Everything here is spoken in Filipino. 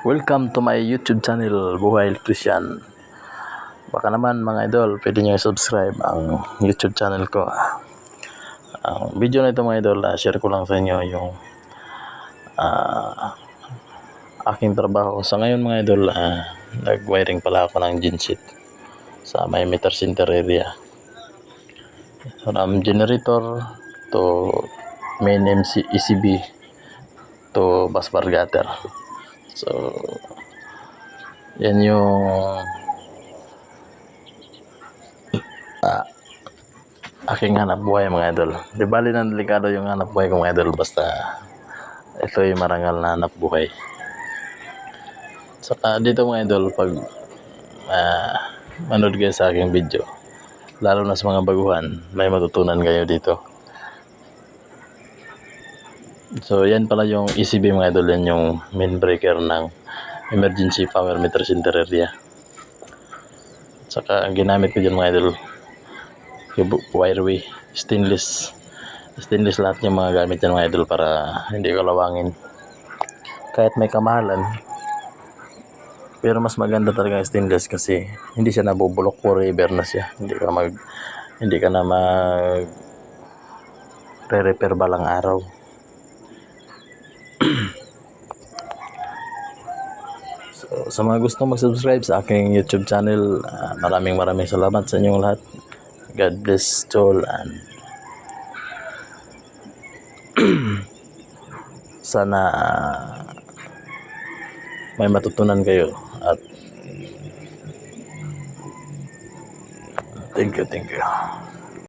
Welcome to my YouTube channel, Buhay Electrician. Baka naman mga idol, pwede nyo i-subscribe ang YouTube channel ko. Ang video na ito mga idol, share ko lang sa inyo yung aking trabaho. Sa ngayon mga idol, nag-wiring pala ako ng genset sa may meter center area. From generator to main ECB to busbar gutter. So, yan yung aking hanap buhay mga idol. Di bali na delikado yung hanap buhay ko mga idol, basta ito yung marangal na hanap buhay. Saka dito mga idol, pag manood kayo sa aking video, lalo na sa mga baguhan, may matutunan kayo dito. So yan pala yung ECB mga idol, yan yung main breaker ng emergency power meter center area. Saka ang ginamit ko dyan mga idol, yung wireway, stainless lahat yung mga gamit yan mga idol, para hindi kalawangin kahit may kamahalan. Pero mas maganda talaga stainless kasi hindi siya nabubulok, forever na siya. Hindi ka na mag re-repair balang araw. So, sa mga gustong mag-subscribe sa aking YouTube channel, maraming salamat sa inyong lahat. God bless to all, and sana may matutunan kayo, at thank you.